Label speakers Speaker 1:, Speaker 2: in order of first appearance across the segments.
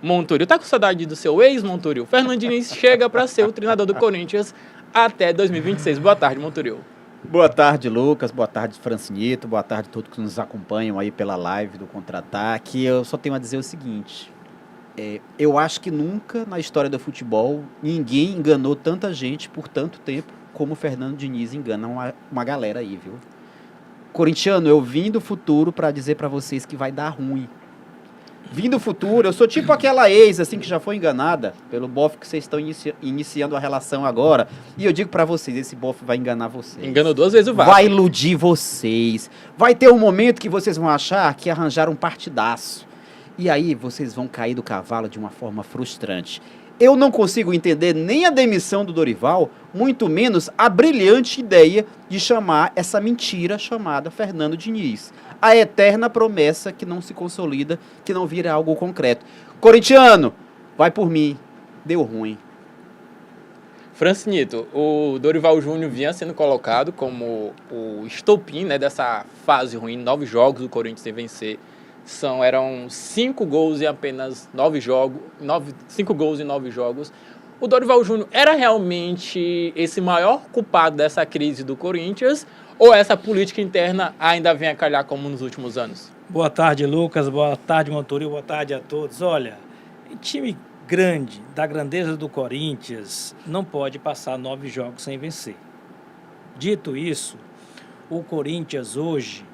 Speaker 1: Montorio, tá com saudade do seu ex, Montorio? Fernando Diniz chega para ser o treinador do Corinthians até 2026. Boa tarde, Montorio.
Speaker 2: Boa tarde, Lucas. Boa tarde, Francinito. Boa tarde a todos que nos acompanham aí pela live do Contra-Ataque. Eu só tenho a dizer o seguinte. Eu acho que nunca na história do futebol ninguém enganou tanta gente por tanto tempo como o Fernando Diniz engana uma galera aí, viu? Corintiano, eu vim do futuro para dizer para vocês que vai dar ruim. Vim do futuro, eu sou tipo aquela ex, assim, que já foi enganada pelo bofe que vocês estão iniciando a relação agora. E eu digo pra vocês, esse bofe vai enganar vocês.
Speaker 1: Enganou 2 vezes o Vasco.
Speaker 2: Vai iludir vocês. Vai ter um momento que vocês vão achar que arranjaram um partidaço. E aí vocês vão cair do cavalo de uma forma frustrante. Eu não consigo entender nem a demissão do Dorival, muito menos a brilhante ideia de chamar essa mentira chamada Fernando Diniz. A eterna promessa que não se consolida, que não vira algo concreto. Corintiano, vai por mim. Deu ruim.
Speaker 1: Francinito, o Dorival Júnior vinha sendo colocado como o estopim, né, dessa fase ruim. 9 jogos do Corinthians sem vencer. Eram 5 gols em apenas 9 jogos. 5 gols em 9 jogos. O Dorival Júnior era realmente esse maior culpado dessa crise do Corinthians? Ou essa política interna ainda vem a calhar como nos últimos anos?
Speaker 3: Boa tarde, Lucas. Boa tarde, Montorio. Boa tarde a todos. Olha, time grande, da grandeza do Corinthians, não pode passar 9 jogos sem vencer. Dito isso, o Corinthians hoje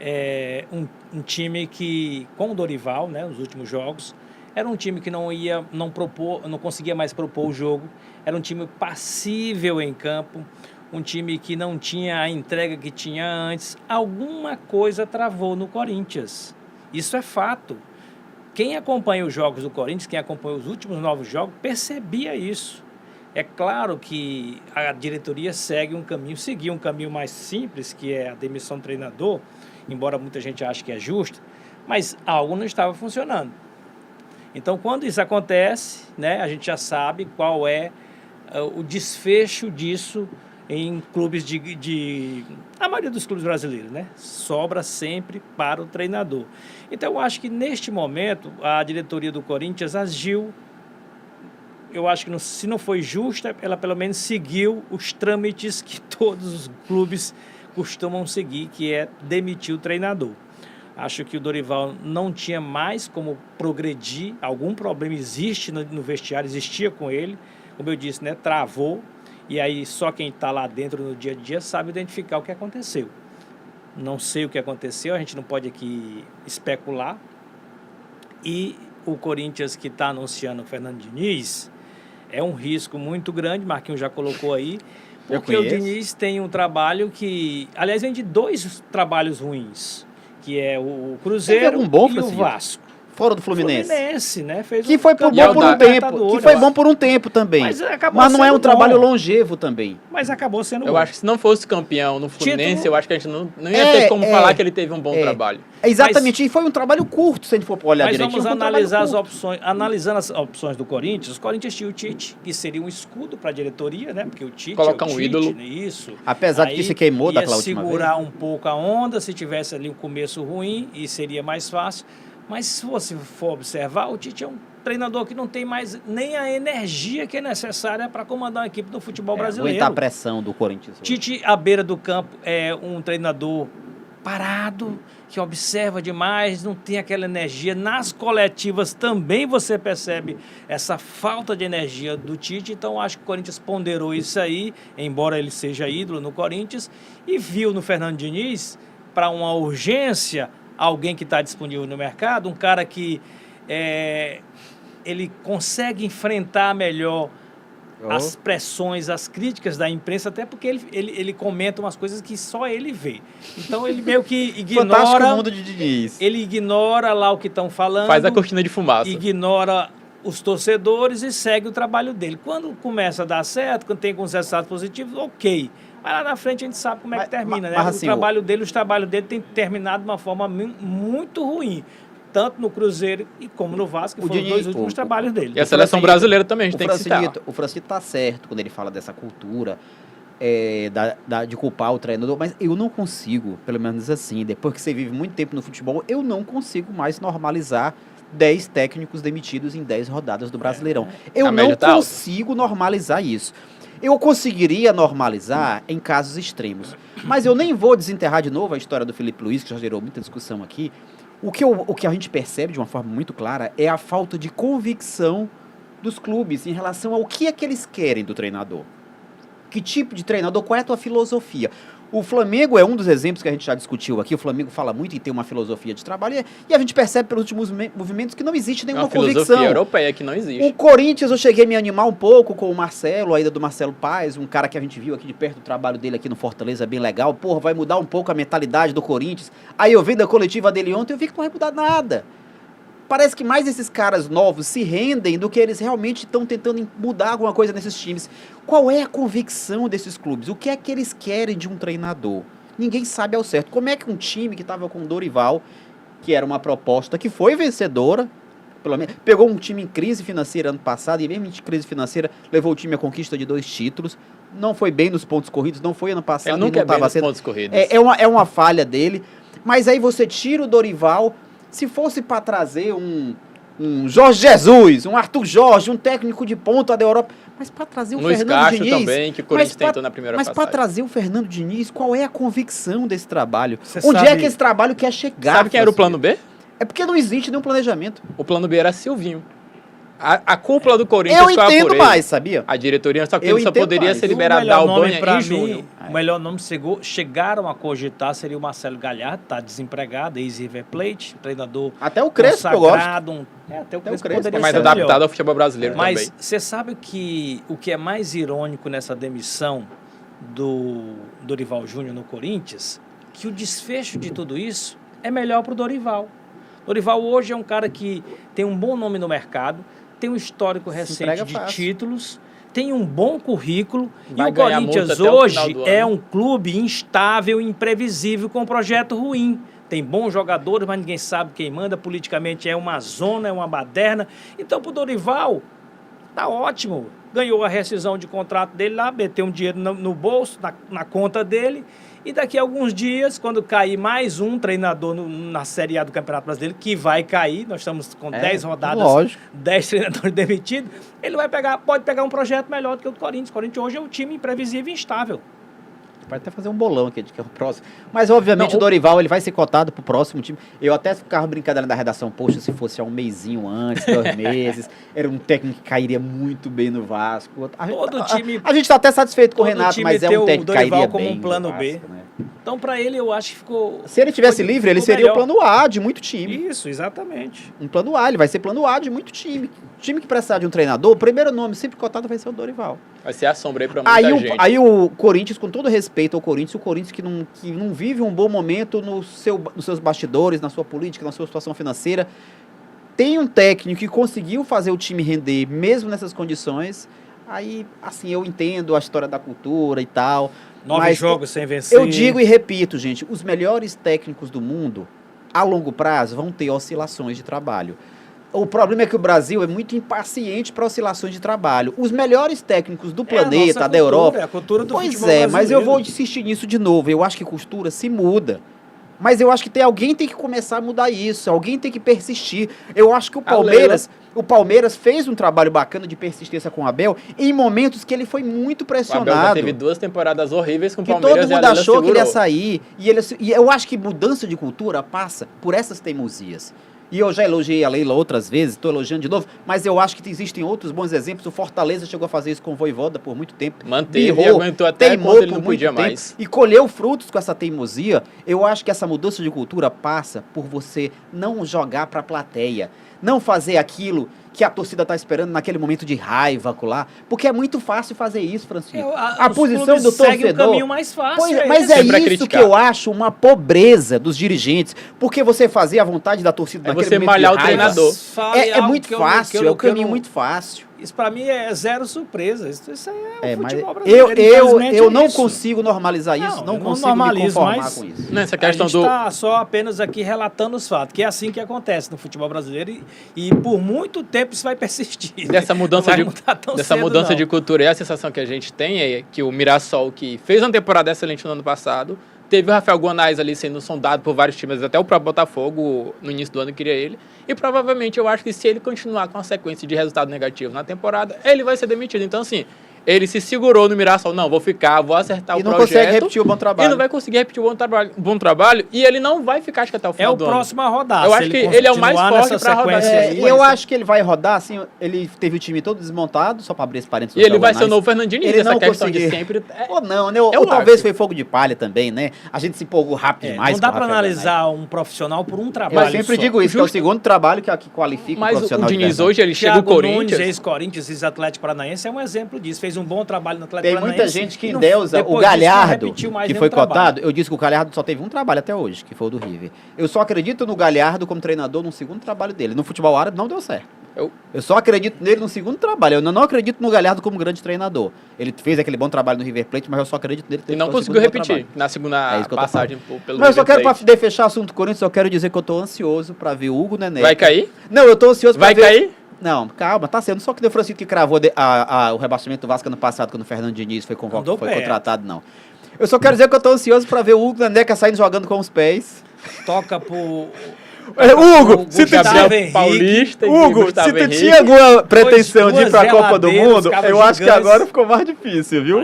Speaker 3: é um time que, com o Dorival, né, nos últimos jogos, era um time que não conseguia mais propor o jogo, era um time passível em campo, um time que não tinha a entrega que tinha antes. Alguma coisa travou no Corinthians. Isso é fato. Quem acompanha os jogos do Corinthians, quem acompanha os últimos 9 jogos, percebia isso. É claro que a diretoria seguia um caminho mais simples, que é a demissão do treinador, embora muita gente ache que é justo, mas algo não estava funcionando. Então, quando isso acontece, né, a gente já sabe qual é o desfecho disso em clubes a maioria dos clubes brasileiros, né? Sobra sempre para o treinador. Então, eu acho que neste momento a diretoria do Corinthians agiu, eu acho que se não foi justa, ela pelo menos seguiu os trâmites que todos os clubes costumam seguir, que é demitir o treinador. Acho que o Dorival não tinha mais como progredir, algum problema existe no vestiário, existia com ele, como eu disse, né? Travou. E aí só quem está lá dentro no dia a dia sabe identificar o que aconteceu. Não sei o que aconteceu, a gente não pode aqui especular. E o Corinthians que está anunciando o Fernando Diniz é um risco muito grande, Marquinhos já colocou aí, porque o Diniz tem um trabalho que, aliás, vem de 2 trabalhos ruins, que é o Cruzeiro e o Vasco.
Speaker 2: Fora do Fluminense,
Speaker 3: né?
Speaker 2: Que foi bom por um tempo. Que foi bom por um tempo também. Mas não é um trabalho longevo também.
Speaker 3: Mas acabou sendo bom.
Speaker 1: Eu acho que se não fosse campeão no Fluminense, eu acho que a gente não ia ter como falar que ele teve um bom trabalho.
Speaker 2: Exatamente, e foi um trabalho curto, se a gente for olhar direitinho.
Speaker 3: Mas vamos analisar as opções. Analisando as opções do Corinthians, o Corinthians tinha o Tite, que seria um escudo para a diretoria, né? Porque o Tite
Speaker 1: colocar um ídolo.
Speaker 3: Isso.
Speaker 2: Apesar de que se queimou daquela última vez.
Speaker 3: Segurar um pouco a onda, se tivesse ali um começo ruim, e seria mais fácil. Mas se você for observar, o Tite é um treinador que não tem mais nem a energia que é necessária para comandar uma equipe do futebol brasileiro.
Speaker 2: Aguentar a pressão do Corinthians.
Speaker 3: Tite, à beira do campo, é um treinador parado, que observa demais, não tem aquela energia. Nas coletivas também você percebe essa falta de energia do Tite. Então, acho que o Corinthians ponderou isso aí, embora ele seja ídolo no Corinthians, e viu no Fernando Diniz, para uma urgência, alguém que está disponível no mercado, um cara que ele consegue enfrentar melhor as pressões, as críticas da imprensa, até porque ele comenta umas coisas que só ele vê. Então ele meio que ignora...
Speaker 2: Fantástico mundo de Diniz.
Speaker 3: Ele ignora lá o que estão falando.
Speaker 1: Faz a cortina de fumaça.
Speaker 3: Ignora os torcedores e segue o trabalho dele. Quando começa a dar certo, quando tem resultados positivos, ok. Mas lá na frente a gente sabe como é que termina, né?
Speaker 2: Assim,
Speaker 3: Os trabalhos dele tem terminado de uma forma muito ruim. Tanto no Cruzeiro e como no Vasco, que foram os 2 últimos trabalhos dele.
Speaker 1: E a seleção brasileira também, a gente tem que citar.
Speaker 2: O Francisco tá certo quando ele fala dessa cultura de culpar o treinador, mas eu não consigo, pelo menos assim, depois que você vive muito tempo no futebol, eu não consigo mais normalizar 10 técnicos demitidos em 10 rodadas do Brasileirão. Eu
Speaker 1: A
Speaker 2: não
Speaker 1: média tá alta.
Speaker 2: consigo normalizar isso. Eu conseguiria normalizar em casos extremos. Mas eu nem vou desenterrar de novo a história do Felipe Luiz, que já gerou muita discussão aqui. O que a gente percebe de uma forma muito clara é a falta de convicção dos clubes em relação ao que é que eles querem do treinador. Que tipo de treinador, qual é a tua filosofia? O Flamengo é um dos exemplos que a gente já discutiu aqui. O Flamengo fala muito em ter uma filosofia de trabalho e a gente percebe pelos últimos movimentos que não existe
Speaker 1: É
Speaker 2: nenhuma
Speaker 1: uma filosofia
Speaker 2: convicção.
Speaker 1: europeia que não existe.
Speaker 2: O Corinthians, eu cheguei a me animar um pouco com o Marcelo, a ida do Marcelo Paes, um cara que a gente viu aqui de perto, o trabalho dele aqui no Fortaleza, bem legal. Porra, vai mudar um pouco a mentalidade do Corinthians. Aí eu vi da coletiva dele ontem, eu vi que não vai mudar nada. Parece que mais esses caras novos se rendem do que eles realmente estão tentando mudar alguma coisa nesses times. Qual é a convicção desses clubes? O que é que eles querem de um treinador? Ninguém sabe ao certo. Como é que um time que estava com o Dorival, que era uma proposta que foi vencedora, pelo menos, pegou um time em crise financeira ano passado, e mesmo em crise financeira levou o time à conquista de 2 títulos, não foi bem nos pontos corridos, não foi ano passado,
Speaker 1: Ele nunca
Speaker 2: não
Speaker 1: é bem
Speaker 2: estava
Speaker 1: nos
Speaker 2: sendo.
Speaker 1: pontos corridos.
Speaker 2: É uma falha dele, mas aí você tira o Dorival. Se fosse para trazer um Jorge Jesus, um Arthur Jorge, um técnico de ponta da Europa, mas para trazer o
Speaker 1: Luiz
Speaker 2: Fernando
Speaker 1: Castro
Speaker 2: Diniz...
Speaker 1: também, que o Corinthians tentou na primeira
Speaker 2: Mas
Speaker 1: passagem.
Speaker 2: para trazer o Fernando Diniz, qual é a convicção desse trabalho?
Speaker 3: Você
Speaker 2: Onde é
Speaker 3: sabe-
Speaker 2: que esse trabalho quer chegar?
Speaker 1: Sabe quem era o
Speaker 2: Francisco?
Speaker 1: plano B?
Speaker 2: É porque não existe nenhum planejamento.
Speaker 1: O plano B era Silvinho. A cúpula do Corinthians
Speaker 2: Eu
Speaker 1: foi
Speaker 2: entendo
Speaker 1: por ele.
Speaker 2: mais, sabia?
Speaker 1: A diretoria, só que
Speaker 2: Eu
Speaker 1: ele só
Speaker 2: entendo
Speaker 1: poderia
Speaker 2: mais.
Speaker 1: ser
Speaker 3: O
Speaker 1: liberado
Speaker 3: melhor nome
Speaker 1: Dalbanha
Speaker 3: pra
Speaker 1: em
Speaker 3: mim,
Speaker 1: junho.
Speaker 3: o melhor nome chegaram a cogitar seria o Marcelo Galhardo, tá desempregado, ex-River Plate, treinador
Speaker 2: Até o Crespo eu gosto.
Speaker 3: consagrado. Até o Crespo
Speaker 2: Crespo
Speaker 3: poderia
Speaker 1: É mais
Speaker 3: ser
Speaker 1: adaptado
Speaker 3: melhor.
Speaker 1: ao futebol brasileiro
Speaker 3: Mas
Speaker 1: também.
Speaker 3: você sabe que o que é mais irônico nessa demissão do Dorival Júnior no Corinthians, que o desfecho de tudo isso é melhor para o Dorival. Dorival hoje é um cara que tem um bom nome no mercado, tem um histórico recente
Speaker 2: entrega
Speaker 3: de
Speaker 2: fácil.
Speaker 3: títulos, tem um bom currículo,
Speaker 1: Vai
Speaker 3: e o
Speaker 1: ganhar multa
Speaker 3: Corinthians
Speaker 1: até o final
Speaker 3: hoje
Speaker 1: do
Speaker 3: é
Speaker 1: ano.
Speaker 3: um clube instável, imprevisível, com um projeto ruim. Tem bons jogadores, mas ninguém sabe quem manda. Politicamente é uma zona, é uma baderna. Então, pro Dorival, tá ótimo. Ganhou a rescisão de contrato dele lá, meteu um dinheiro no bolso, na conta dele. E daqui a alguns dias, quando cair mais um treinador na Série A do Campeonato Brasileiro, que vai cair, nós estamos com 10 rodadas,
Speaker 2: lógico.
Speaker 3: 10 treinadores demitidos, ele pode pegar um projeto melhor do que o do Corinthians. O Corinthians hoje é um time imprevisível e instável.
Speaker 2: Pode até fazer um bolão aqui de que é o próximo. Mas, obviamente,
Speaker 3: Não,
Speaker 2: o Dorival ele vai ser cotado pro próximo time. Eu até ficava brincadeira da redação, poxa, se fosse há um mesinho antes, 2 meses, era um técnico que cairia muito bem no Vasco. A gente tá até satisfeito com o
Speaker 3: todo
Speaker 2: Renato,
Speaker 3: time
Speaker 2: mas é
Speaker 3: tem
Speaker 2: um
Speaker 3: o
Speaker 2: técnico que
Speaker 3: Dorival
Speaker 2: cairia
Speaker 3: como
Speaker 2: bem
Speaker 3: um plano
Speaker 2: no
Speaker 3: B.
Speaker 2: Vasco, né?
Speaker 3: Então, para ele, eu acho que ficou...
Speaker 2: Se ele tivesse livre, ele
Speaker 3: ficou
Speaker 2: seria
Speaker 3: melhor.
Speaker 2: o plano A de muito time.
Speaker 3: Isso, exatamente.
Speaker 2: Um plano A, ele vai ser plano A de muito time. Time que precisar de um treinador, o primeiro nome sempre cotado vai ser o Dorival.
Speaker 1: Vai ser a sombra aí pra muita gente.
Speaker 2: Aí o Corinthians, com todo respeito ao Corinthians, o Corinthians que não vive um bom momento nos seus bastidores, na sua política, na sua situação financeira, tem um técnico que conseguiu fazer o time render mesmo nessas condições. Aí, assim, eu entendo a história da cultura e tal.
Speaker 3: 9
Speaker 2: mas
Speaker 3: jogos sem vencer.
Speaker 2: eu digo e repito, gente, os melhores técnicos do mundo, a longo prazo, vão ter oscilações de trabalho. O problema é que o Brasil é muito impaciente para oscilações de trabalho. Os melhores técnicos do planeta, da Europa...
Speaker 3: É a cultura do
Speaker 2: Pois
Speaker 3: futebol
Speaker 2: é, mas eu
Speaker 3: brasileiro.
Speaker 2: vou insistir nisso de novo. Eu acho que cultura se muda. Mas eu acho que alguém tem que começar a mudar isso. Alguém tem que persistir. Eu acho que o Palmeiras fez um trabalho bacana de persistência com o Abel em momentos que ele foi muito
Speaker 1: O Abel
Speaker 2: pressionado.
Speaker 1: já teve 2 temporadas horríveis com o
Speaker 2: Que
Speaker 1: Palmeiras
Speaker 2: todo mundo
Speaker 1: e a Leila
Speaker 2: achou que ele ia
Speaker 1: segurou.
Speaker 2: sair. E eu acho que mudança de cultura passa por essas teimosias. E eu já elogiei a Leila outras vezes, estou elogiando de novo, mas eu acho que existem outros bons exemplos. O Fortaleza chegou a fazer isso com o Vojvoda por muito tempo.
Speaker 1: Manteve e
Speaker 2: Birrou,
Speaker 1: aguentou até
Speaker 2: teimou
Speaker 1: quando ele
Speaker 2: por
Speaker 1: não
Speaker 2: muito
Speaker 1: podia
Speaker 2: tempo
Speaker 1: mais.
Speaker 2: E colheu frutos com essa teimosia. Eu acho que essa mudança de cultura passa por você não jogar para a plateia. Não fazer aquilo que a torcida está esperando naquele momento de raiva lá. Porque é muito fácil fazer isso, Francisco. A
Speaker 3: os
Speaker 2: posição
Speaker 3: clubes
Speaker 2: do
Speaker 3: seguem
Speaker 2: torcedor...
Speaker 3: o caminho mais fácil.
Speaker 2: Pois, mas é
Speaker 1: Sempre a
Speaker 2: isso que
Speaker 1: criticar.
Speaker 2: eu acho uma pobreza dos dirigentes. Porque você fazer a vontade da torcida
Speaker 1: É
Speaker 2: naquele
Speaker 1: você
Speaker 2: momento
Speaker 1: malhar
Speaker 2: de
Speaker 1: o
Speaker 2: raiva,
Speaker 1: treinador.
Speaker 2: É muito fácil, é o caminho muito fácil.
Speaker 3: Isso para mim é zero surpresa. Isso aí é o
Speaker 2: Mas
Speaker 3: futebol brasileiro. infelizmente
Speaker 2: eu
Speaker 3: é
Speaker 2: não
Speaker 3: isso.
Speaker 2: consigo normalizar isso,
Speaker 3: Não,
Speaker 2: não
Speaker 3: eu não
Speaker 2: consigo me
Speaker 3: normalizo,
Speaker 2: conformar
Speaker 3: mas-
Speaker 2: com isso.
Speaker 1: Nessa
Speaker 3: A
Speaker 1: questão
Speaker 3: gente
Speaker 1: do...
Speaker 3: está só apenas aqui relatando os fatos, que é assim que acontece no futebol brasileiro e por muito tempo isso vai persistir.
Speaker 1: Dessa mudança,
Speaker 3: Não vai
Speaker 1: de,
Speaker 3: mudar tão
Speaker 1: dessa
Speaker 3: cedo,
Speaker 1: mudança
Speaker 3: não.
Speaker 1: de cultura, e a sensação que a gente tem é que o Mirassol, que fez uma temporada excelente no ano passado, teve o Rafael Guanais ali sendo sondado por vários times, até o próprio Botafogo no início do ano queria ele. E provavelmente eu acho que se ele continuar com a sequência de resultado negativo na temporada, ele vai ser demitido. Então, assim, ele se segurou no Mirassol, não, vou ficar, vou acertar o projeto.
Speaker 2: E não consegue repetir o bom trabalho.
Speaker 1: E não vai conseguir repetir o bom trabalho. E ele não vai ficar, acho que até o final do ano.
Speaker 3: É o próximo a rodar.
Speaker 1: Eu acho que ele é o mais forte para rodar.
Speaker 2: Eu acho que ele vai rodar, assim, ele teve o time todo desmontado, só para abrir esse parênteses.
Speaker 1: E ele vai ser o novo Fernando Diniz, essa questão de sempre...
Speaker 2: Ou não, né? Ou talvez foi fogo de palha também, né? A gente se empolgou rápido demais.
Speaker 3: Não dá para analisar um profissional por um trabalho.
Speaker 2: Eu sempre digo isso, que é o segundo trabalho que qualifica o profissional.
Speaker 1: Mas o Diniz hoje, ele chega o Corinthians...
Speaker 3: Nunes, ex-Corinthians, ex-Atlético Paranaense, é um exemplo disso. Fez um bom trabalho no
Speaker 2: Tem muita gente que endeusa o Galhardo, que foi cotado. Eu disse que o Galhardo só teve um trabalho até hoje, que foi o do River. Eu só acredito no Galhardo como treinador no segundo trabalho dele. No futebol árabe não deu certo. Eu só acredito nele no segundo trabalho. Eu não acredito no Galhardo como grande treinador. Ele fez aquele bom trabalho no River Plate, mas eu só acredito nele.
Speaker 1: E não conseguiu repetir na segunda passagem pelo
Speaker 2: Mas eu só quero, para fechar o assunto do Corinthians, eu quero dizer que eu tô ansioso para ver o Hugo Neneca.
Speaker 1: Vai cair?
Speaker 2: Não, eu tô ansioso para ver...
Speaker 1: Vai cair?
Speaker 2: Não, calma, tá sendo. Só que o Francisco que cravou o rebaixamento do Vasco ano passado, quando o Fernando Diniz foi contratado, não. Eu só quero dizer que eu tô ansioso pra ver o Hugo Neneca saindo jogando com os pés.
Speaker 3: Toca pro...
Speaker 2: Hugo,
Speaker 1: se tu Paulista
Speaker 2: Hugo, se tu tinha alguma pretensão de ir pra Copa do Mundo, eu acho que agora ficou mais difícil, viu?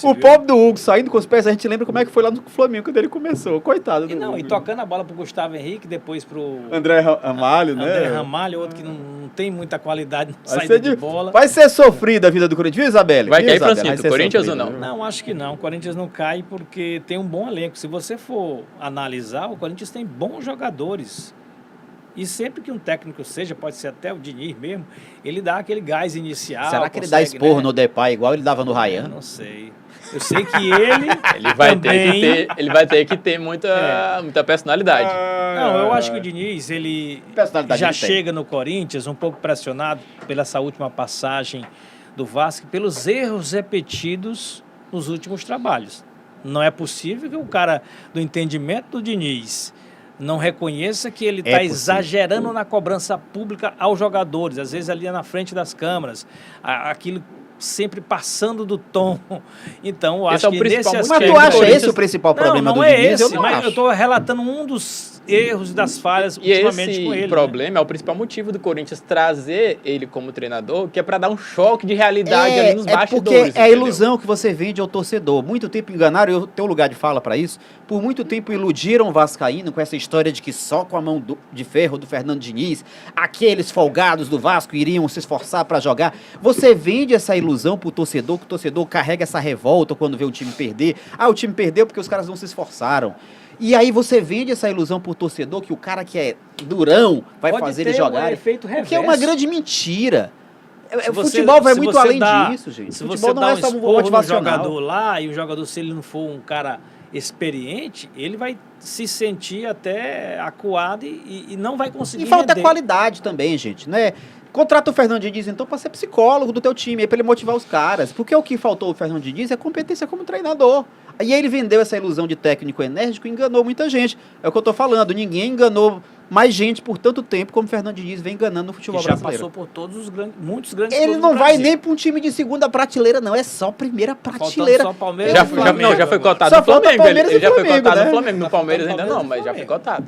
Speaker 2: O pobre do Hugo saindo com os pés, a gente lembra como é que foi lá no Flamengo quando ele começou. Coitado do Hugo.
Speaker 3: E tocando a bola pro Gustavo Henrique, depois pro...
Speaker 2: André Ramalho, né?
Speaker 3: André Ramalho, outro que não tem muita qualidade na saída de bola.
Speaker 2: Vai ser sofrida a vida do Corinthians, viu, Isabelle?
Speaker 1: Vai cair, Francisco, Corinthians ou não?
Speaker 3: Não, acho que não. O Corinthians não cai porque tem um bom elenco. Se você for analisar, o Corinthians tem bons jogadores. E sempre que um técnico seja, pode ser até o Diniz mesmo, ele dá aquele gás inicial.
Speaker 2: Será que ele dá esporro no Depay igual ele dava no Ryan?
Speaker 3: Não sei. Eu sei que ele
Speaker 1: vai ter que ter muita personalidade.
Speaker 3: Não, eu acho que o Diniz, ele já chega no Corinthians um pouco pressionado pela essa última passagem do Vasco, pelos erros repetidos nos últimos trabalhos. Não é possível que o cara do entendimento do Diniz não reconheça que ele está exagerando na cobrança pública aos jogadores, às vezes ali na frente das câmeras, aquilo sempre passando do tom. Então, eu acho que nesse aspecto...
Speaker 2: Mas tu acha esse o principal problema do Diniz?
Speaker 3: Eu não acho. Eu estou relatando um dos erros e das falhas ultimamente com ele.
Speaker 1: E esse problema é o principal motivo do Corinthians trazer ele como treinador, que é para dar um choque de realidade ali nos bastidores.
Speaker 2: Porque é a ilusão que você vende ao torcedor. Muito tempo enganaram, eu tenho um lugar de fala para isso, por muito tempo iludiram o vascaíno com essa história de que só com a mão de ferro do Fernando Diniz, aqueles folgados do Vasco iriam se esforçar para jogar. Você vende essa ilusão pro torcedor, que o torcedor carrega essa revolta quando vê o time perder. O time perdeu porque os caras não se esforçaram. E aí você vende essa ilusão pro torcedor que o cara que é durão vai fazer ele jogar. O que é uma grande mentira. O futebol vai muito além disso, gente.
Speaker 3: Se você dá um esporro no jogador lá, e o jogador, se ele não for um cara experiente, ele vai se sentir até acuado e não vai conseguir.
Speaker 2: E falta qualidade também, gente, né? Contrata o Fernando Diniz, então, para ser psicólogo do teu time, para ele motivar os caras. Porque o que faltou ao Fernando Diniz é competência como treinador. E aí ele vendeu essa ilusão de técnico enérgico e enganou muita gente. É o que eu tô falando, ninguém enganou mais gente por tanto tempo como o Fernando Diniz vem enganando no futebol brasileiro.
Speaker 3: Já passou por muitos grandes
Speaker 2: Ele não vai nem para um time de segunda prateleira, não. É só primeira prateleira.
Speaker 1: Só Palmeiras. Já foi cotado no Flamengo. Ele já foi cotado no Flamengo. No Palmeiras ainda não, mas já foi cotado.